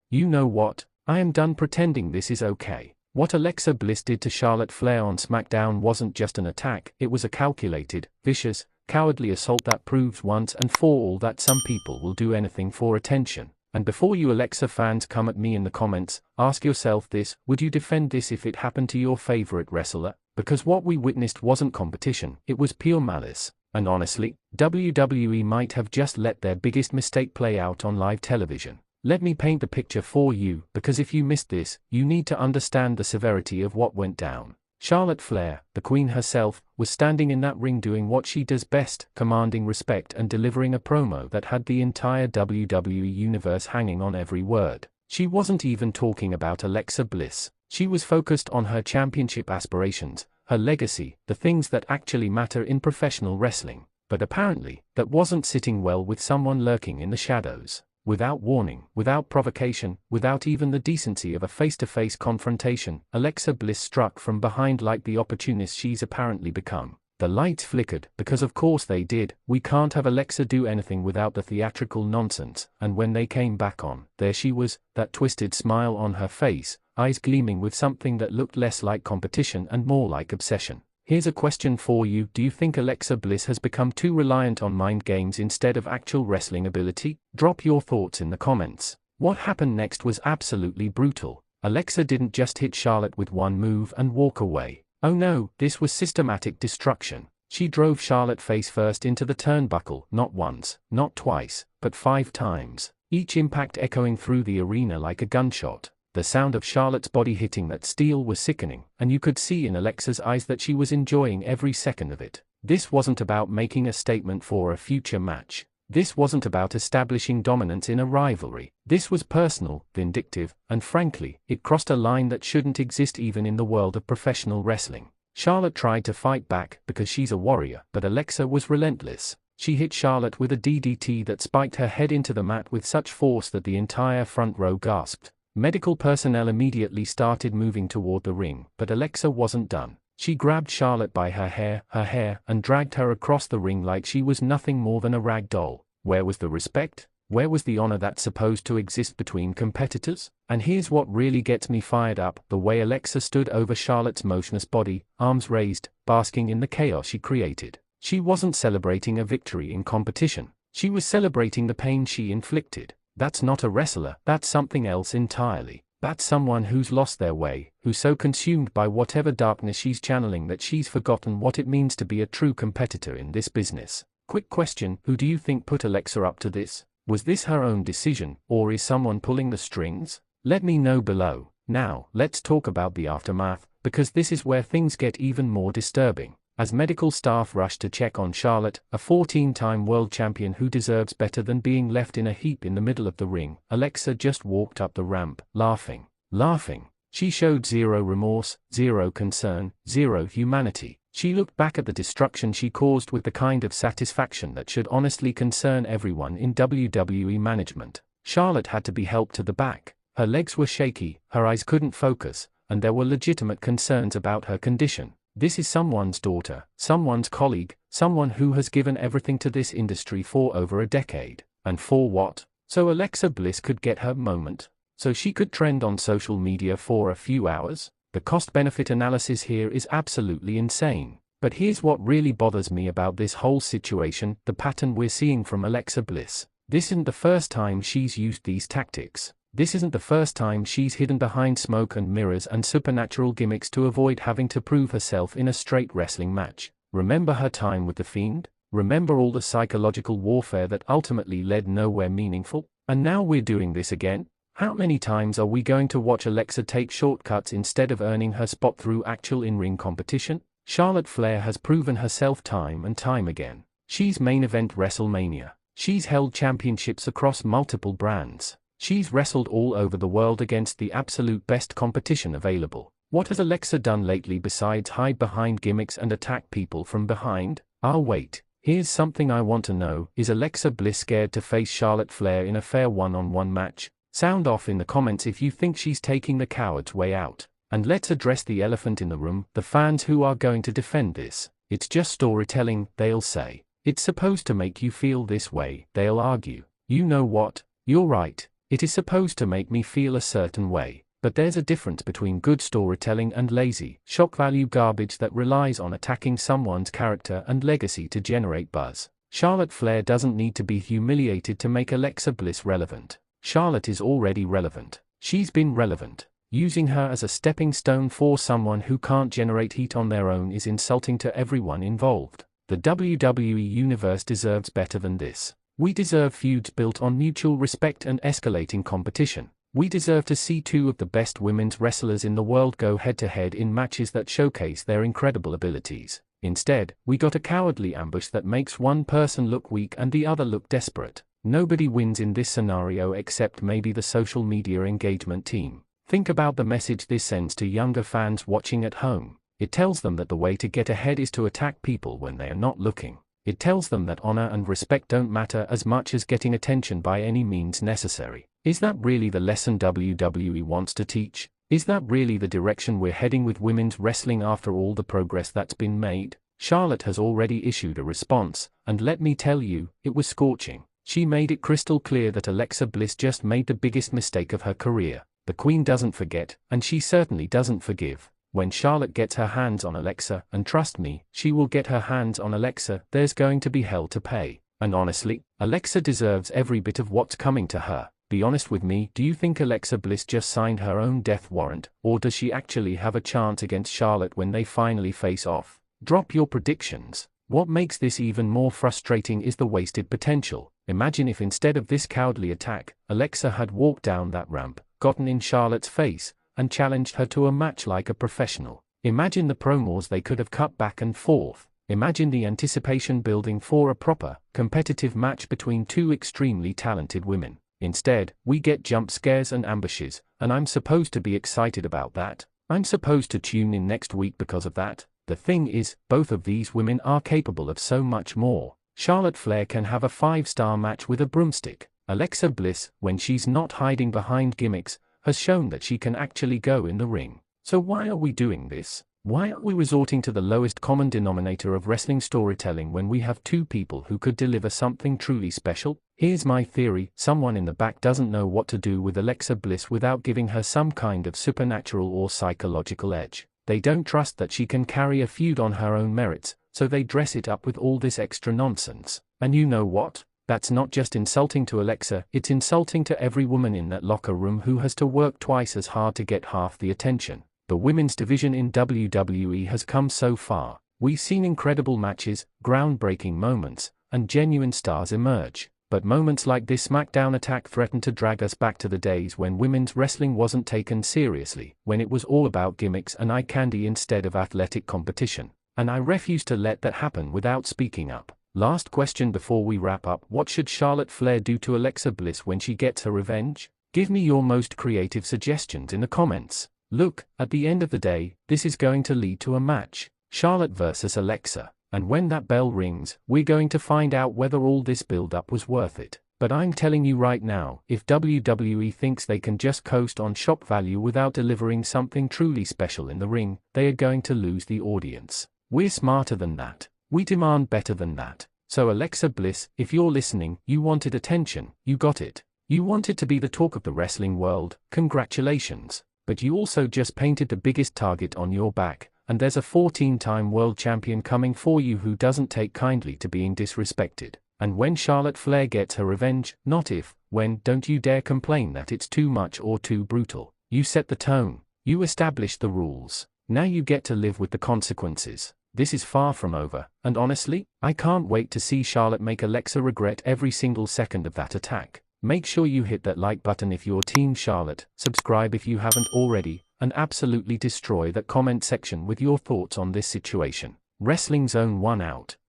You know what? I am done pretending this is okay. What Alexa Bliss did to Charlotte Flair on SmackDown wasn't just an attack, it was a calculated, vicious, cowardly assault that proves once and for all that some people will do anything for attention. And before you Alexa fans come at me in the comments, ask yourself this: would you defend this if it happened to your favorite wrestler? Because what we witnessed wasn't competition, it was pure malice. And honestly, WWE might have just let their biggest mistake play out on live television. Let me paint the picture for you, because if you missed this, you need to understand the severity of what went down. Charlotte Flair, the Queen herself, was standing in that ring doing what she does best, commanding respect and delivering a promo that had the entire WWE universe hanging on every word. She wasn't even talking about Alexa Bliss. She was focused on her championship aspirations, her legacy, the things that actually matter in professional wrestling. But apparently, that wasn't sitting well with someone lurking in the shadows. Without warning, without provocation, without even the decency of a face-to-face confrontation, Alexa Bliss struck from behind like the opportunist she's apparently become. The lights flickered, because of course they did. We can't have Alexa do anything without the theatrical nonsense, and when they came back on, there she was, that twisted smile on her face, eyes gleaming with something that looked less like competition and more like obsession. Here's a question for you: do you think Alexa Bliss has become too reliant on mind games instead of actual wrestling ability? Drop your thoughts in the comments. What happened next was absolutely brutal. Alexa didn't just hit Charlotte with one move and walk away. Oh no, this was systematic destruction. She drove Charlotte face first into the turnbuckle, not once, not twice, but 5 times, each impact echoing through the arena like a gunshot. The sound of Charlotte's body hitting that steel was sickening, and you could see in Alexa's eyes that she was enjoying every second of it. This wasn't about making a statement for a future match. This wasn't about establishing dominance in a rivalry. This was personal, vindictive, and frankly, it crossed a line that shouldn't exist even in the world of professional wrestling. Charlotte tried to fight back because she's a warrior, but Alexa was relentless. She hit Charlotte with a DDT that spiked her head into the mat with such force that the entire front row gasped. Medical personnel immediately started moving toward the ring, but Alexa wasn't done. She grabbed Charlotte by her hair, and dragged her across the ring like she was nothing more than a rag doll. Where was the respect? Where was the honor that's supposed to exist between competitors? And here's what really gets me fired up: the way Alexa stood over Charlotte's motionless body, arms raised, basking in the chaos she created. She wasn't celebrating a victory in competition. She was celebrating the pain she inflicted. That's not a wrestler, that's something else entirely. That's someone who's lost their way, who's so consumed by whatever darkness she's channeling that she's forgotten what it means to be a true competitor in this business. Quick question: who do you think put Alexa up to this? Was this her own decision, or is someone pulling the strings? Let me know below. Now, let's talk about the aftermath, because this is where things get even more disturbing. As medical staff rushed to check on Charlotte, a 14-time world champion who deserves better than being left in a heap in the middle of the ring, Alexa just walked up the ramp, laughing. She showed zero remorse, zero concern, zero humanity. She looked back at the destruction she caused with the kind of satisfaction that should honestly concern everyone in WWE management. Charlotte had to be helped to the back. Her legs were shaky, her eyes couldn't focus, and there were legitimate concerns about her condition. This is someone's daughter, someone's colleague, someone who has given everything to this industry for over a decade. And for what? So Alexa Bliss could get her moment? So she could trend on social media for a few hours? The cost-benefit analysis here is absolutely insane. But here's what really bothers me about this whole situation: the pattern we're seeing from Alexa Bliss. This isn't the first time she's used these tactics. This isn't the first time she's hidden behind smoke and mirrors and supernatural gimmicks to avoid having to prove herself in a straight wrestling match. Remember her time with The Fiend? Remember all the psychological warfare that ultimately led nowhere meaningful? And now we're doing this again? How many times are we going to watch Alexa take shortcuts instead of earning her spot through actual in-ring competition? Charlotte Flair has proven herself time and time again. She's main event WrestleMania. She's held championships across multiple brands. She's wrestled all over the world against the absolute best competition available. What has Alexa done lately besides hide behind gimmicks and attack people from behind? Wait, here's something I want to know: is Alexa Bliss scared to face Charlotte Flair in a fair one-on-one match? Sound off in the comments if you think she's taking the coward's way out. And let's address the elephant in the room: the fans who are going to defend this. It's just storytelling, they'll say. It's supposed to make you feel this way, they'll argue. You know what? You're right. It is supposed to make me feel a certain way. But there's a difference between good storytelling and lazy, shock value garbage that relies on attacking someone's character and legacy to generate buzz. Charlotte Flair doesn't need to be humiliated to make Alexa Bliss relevant. Charlotte is already relevant. She's been relevant. Using her as a stepping stone for someone who can't generate heat on their own is insulting to everyone involved. The WWE Universe deserves better than this. We deserve feuds built on mutual respect and escalating competition. We deserve to see two of the best women's wrestlers in the world go head-to-head in matches that showcase their incredible abilities. Instead, we got a cowardly ambush that makes one person look weak and the other look desperate. Nobody wins in this scenario except maybe the social media engagement team. Think about the message this sends to younger fans watching at home. It tells them that the way to get ahead is to attack people when they are not looking. It tells them that honor and respect don't matter as much as getting attention by any means necessary. Is that really the lesson WWE wants to teach? Is that really the direction we're heading with women's wrestling after all the progress that's been made? Charlotte has already issued a response, and let me tell you, it was scorching. She made it crystal clear that Alexa Bliss just made the biggest mistake of her career. The Queen doesn't forget, and she certainly doesn't forgive. When Charlotte gets her hands on Alexa, and trust me, she will get her hands on Alexa, there's going to be hell to pay. And honestly, Alexa deserves every bit of what's coming to her. Be honest with me, do you think Alexa Bliss just signed her own death warrant, or does she actually have a chance against Charlotte when they finally face off? Drop your predictions. What makes this even more frustrating is the wasted potential. Imagine if instead of this cowardly attack, Alexa had walked down that ramp, gotten in Charlotte's face, and challenged her to a match like a professional. Imagine the promos they could have cut back and forth. Imagine the anticipation building for a proper, competitive match between two extremely talented women. Instead, we get jump scares and ambushes, and I'm supposed to be excited about that. I'm supposed to tune in next week because of that. The thing is, both of these women are capable of so much more. Charlotte Flair can have a 5-star match with a broomstick. Alexa Bliss, when she's not hiding behind gimmicks, has shown that she can actually go in the ring. So why are we doing this? Why are we resorting to the lowest common denominator of wrestling storytelling when we have two people who could deliver something truly special? Here's my theory: someone in the back doesn't know what to do with Alexa Bliss without giving her some kind of supernatural or psychological edge. They don't trust that she can carry a feud on her own merits, so they dress it up with all this extra nonsense. And you know what? That's not just insulting to Alexa, it's insulting to every woman in that locker room who has to work twice as hard to get half the attention. The women's division in WWE has come so far. We've seen incredible matches, groundbreaking moments, and genuine stars emerge. But moments like this SmackDown attack threaten to drag us back to the days when women's wrestling wasn't taken seriously, when it was all about gimmicks and eye candy instead of athletic competition. And I refuse to let that happen without speaking up. Last question before we wrap up: what should Charlotte Flair do to Alexa Bliss when she gets her revenge? Give me your most creative suggestions in the comments. Look, at the end of the day, this is going to lead to a match. Charlotte versus Alexa. And when that bell rings, we're going to find out whether all this build-up was worth it. But I'm telling you right now, if WWE thinks they can just coast on shock value without delivering something truly special in the ring, they are going to lose the audience. We're smarter than that. We demand better than that. So Alexa Bliss, if you're listening, you wanted attention, you got it. You wanted to be the talk of the wrestling world, congratulations. But you also just painted the biggest target on your back, and there's a 14-time world champion coming for you who doesn't take kindly to being disrespected. And when Charlotte Flair gets her revenge, not if, when, don't you dare complain that it's too much or too brutal. You set the tone. You established the rules. Now you get to live with the consequences. This is far from over, and honestly, I can't wait to see Charlotte make Alexa regret every single second of that attack. Make sure you hit that like button if you're Team Charlotte, subscribe if you haven't already, and absolutely destroy that comment section with your thoughts on this situation. Wrestling Zone 1 out.